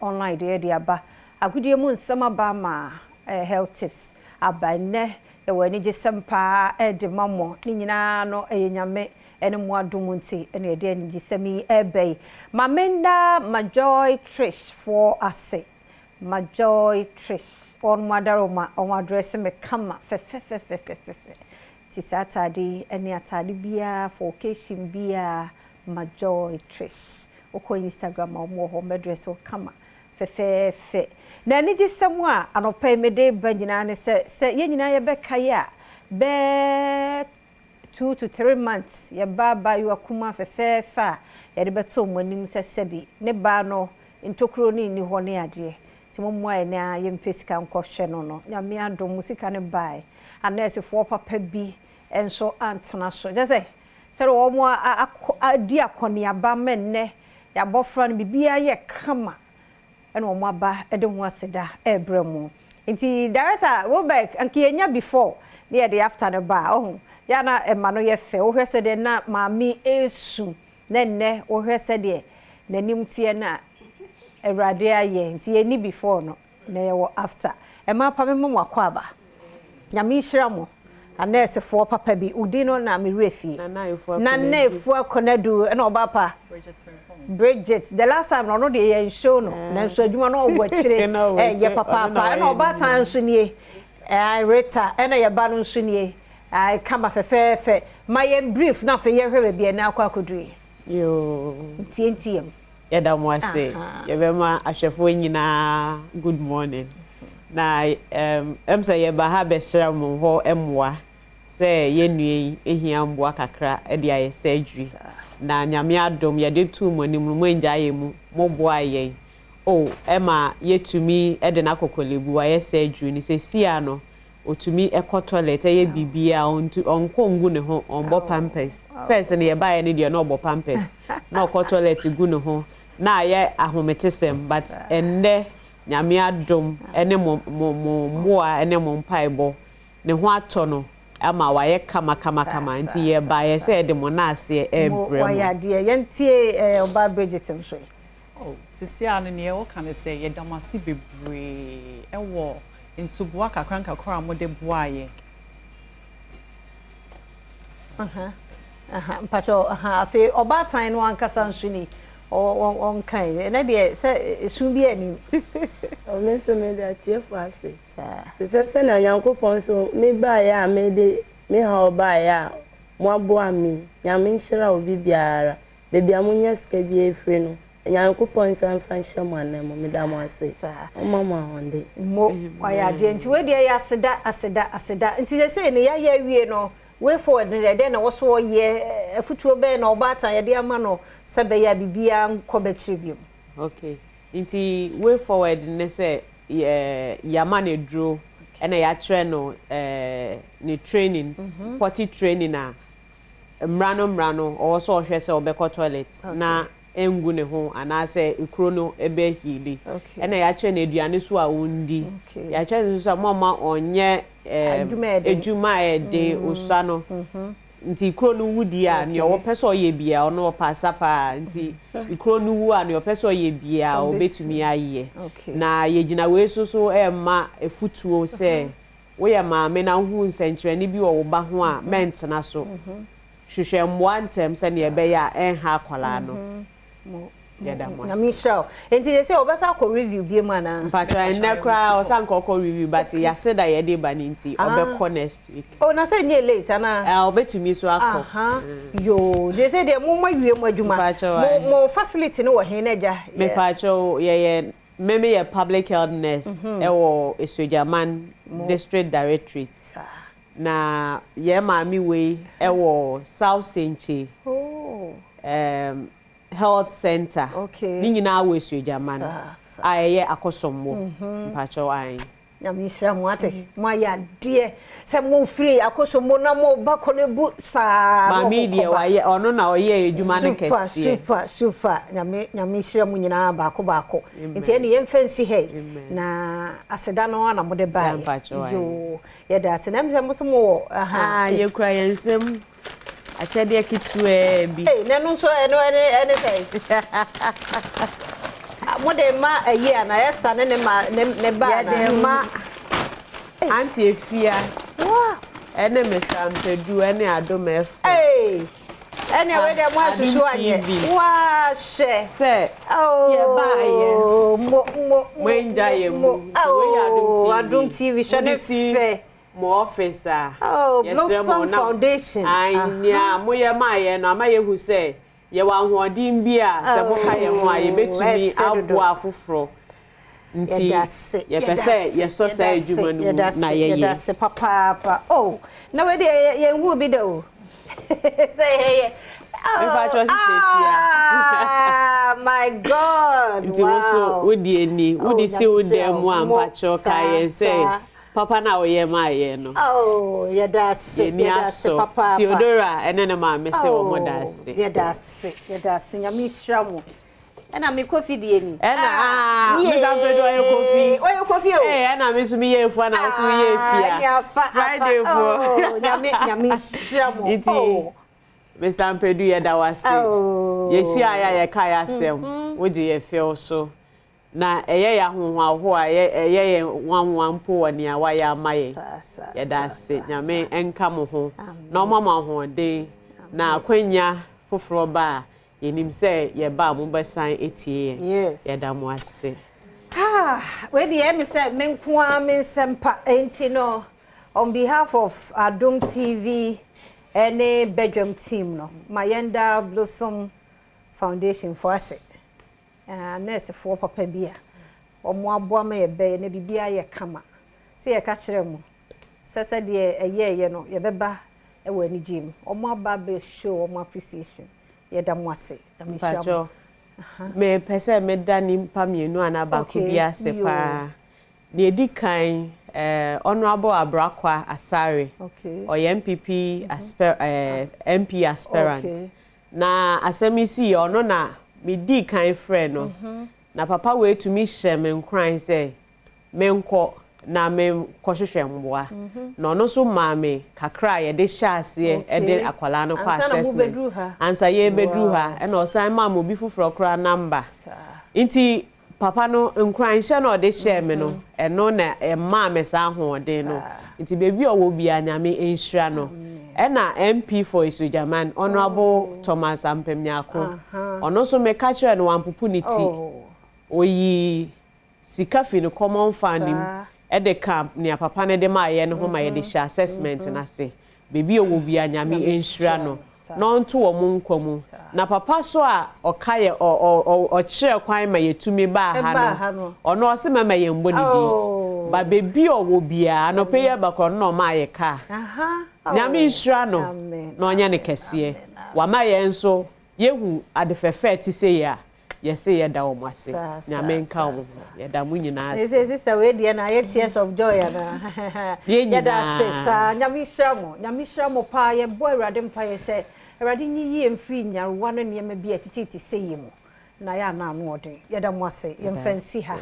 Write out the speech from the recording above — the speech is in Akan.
online de aba agudie mu nsɛm aba ma health tips aba ne e wani gisempa de mamo ni nyina no nyame ene mu adom nti ene de ani gisemi ebei mamenda majoy trish for ase majoy trish on madaroma on address me kama fe ti satade ene atade bia for occasion bia majoy trish oko Instagram omo ho medress o kama fe na ani gisemu a anopa mede ba nyina ne se ye nyina ye beka ya be 2 to 3 months ye baba you akuma fe ye de beto monim sebi ne ba no ntokro ni ho ne ade ti mo moa na ye mpesika nkɔhwɛ no nyame adom musika ne bai anese fo papa bi enso antena so je se wo mo adi akɔne aba menne ya bofra no bibia ye kama ene wo mo aba ede ho aseda ebremu nti director wo back anki enya before near the after the bar oh ya na ema no ye fe wo hwese de na maami esu nenne wo hwese de nanim tie na Erade aye nti eni before no na ye wo after ema pa me mo akwa aba nyame hira mo anese fo papa bi udi no na me refi na na efu akonadu na oba pa Bridget the last time no de ye show no na so adwuma no obo akire ye papa na oba tan so nie Rita na ye ba no so nie I kama fe my brief na fe ye hwe bia na akwa kodui yo ntiem yeda mo ase ye be ma ahwefo nyina good morning na say ye ba ha be sra mo ho emwa se ye nue ehia mboa kakra e dia ye surgery na nyame adom ye de tu mo nim mo nja ye mu mo boa ye oh ema yetumi e de na kokolebu wa ye surgery ni se sia no otumi ekọ toilet ye bibia onko ngu ne ho onbo pampers first ne ye ba ye ne de na obo pampers na okọ toilet gu ne ho na ye ahometesem but enne nyame adom ene moa ene mo mpaibo ne ho ato no ama wa ye kama nti ye ba ye se de mo na ase ebrem wa ya de ye ntie oba Bridget nso oh sister anu ne wo kan say ye damasi bebre ewo nsubuwa kakra mo de boaye mpacho afi oba tan no ankasa nso ni on kai na de se sun bi ani o me so me de atiefo ase se na Nyankopon so me ba ya me de me ha oba ya mo aboa mi nyame nhira obi biara bebi amunya ska bi efre no Nyankopon san fan hyema na mo me da mo ase o mama honde mo aya de nti we de ya aseda nti se ne ya wie no way forward ne de na wo so ye afutuo be na obata ye de ama no sebe ya bibia nkobekire biom okay nti way forward ne se ya mane dro ena ya tre no ni training potty training na mrano o so hwe se obekọ toilet na engu ne ho anase ikro no ebe hili ena ya che na aduane so a wondi ya che so mama onye ejuma ede osano nti ikro no wudi a ne o peso ye bia ono opasa pa nti ikro no wu a ne o peso ye bia obetumi aye na ye gina we so ma efutuo se wo ye ma me na hu nsenkyere ni bi wo ba ho a mentena so hwehwe mmoa ntem se ne ebe ya enha akwala no na mi show enti ye say obasa ko review bi ma na mpatra nekra o san ko review but ya said that ye dey baninti obekọ next week oh na say nye late na obetumi so akọ yo je say de mo mawie mo adwuma mo facility no wo hen na ja me pacho ye meme ye public health nurse ewo Esujaman district directorate na ye mami we ewo South Senche health center ni nyina we Esujaman ayeye akosommo mpacho ayin nyame hira mo ate mo ya de se mo free akosommo na mo bakolebu sa mami de wa ye ono na oye edwuma ne kese super nyame hira mo nyina baako nti ene ye mfansi he na aseda no na mo de ba yo ye da se na mo so mo ye kura yensem achede kitue bi na no so ene say mo de ma eye na Esther ne ba ya de ma anti efia wow ene mesampedu ene Adom FM ene we de mo asusu anye wa she se ye ba ye mo enja ye mu we Adom TV shane fe mo officer Blossom Foundation anya mo ye ma ye no ama ye hu se ye wa hoodin bia se mo ka ye ho a ye betumi abo afoforo nti ye pese ye so say ejuma nu na ye ye se papa na we de ye hu bi de o say hey my God nti so we di eni we di se o dem wa pacho ka ye say papa na oye ma ye no yedase papa Theodora enene ma me se wo modase yedase nyame hwamo ena me kofi die ni ena me zampedo oye kofi ena me so me ye efu na so ye efia Friday fo nyame hwamo me zampedo ye da wase ye hia ya ka ya asem wo je ye feel so na eye ya hoho a eye wanwan po wani a wa ya maye ye da se nyame enka mo ho na omama ho de na akwanya foforo ba yenim se ye ba mo besan etie ye da mo ase we dey me say me nkoa me sempa enti no on behalf of Adom TV any Badwam team no Mayenda Blossom Foundation for us nurse for papa bia omo aboa ma ye be na bibia ye kama se ye ka kire mu sese de eye no ye beba e wani jim omo aba be show omo appreciation ye da mo ase da me sham me pese me dani mpa mienu anaba ko bia se pa na edikan honorable Abrakwa Asare oye MPP MP aspirant na asemisi ono na me di kan friend no na papa we to me share me nkran say me nko na me kohwehwe mboa na ono so ma me kakra ye de hyase e de akwala no kwa assessment ansa ye bedru ha e na osan ma mo bi fufuro kra number nti papa no nkran hye na de share me no e no na e ma me sa ho de no nti bebi owo bi anyame enhira no ena MP for Isujaman honorable Thomas Ampemnyako ono so me ka kire no wampupuniti oyi sikafi no common funding e de camp ne papa ne de ma ye no ho ma ye de sha assessment na se bebi owo bi anyame enhira no no nto wo mu nkwamu na papa so a okaye o kire kwan ma yetumi ba ha no ono o se ma ye mbonidi ba bebi owo bia no pe ye bakro no ma ye ka nyame nhira no na onya ne kese wa ma ye nso yehu adefefe ti se ya ye se ye da wo mase nyame nka wo ye da mu nyina ase sister we dia na ye tears of joy na ye da sesa nyame nhira mo pa ye bo awrade mpa ye se awrade nyi ye mfiri nyarewa no ne me bia tititi se ye mu na ya na no ode ye da mo ase ye mfansi ha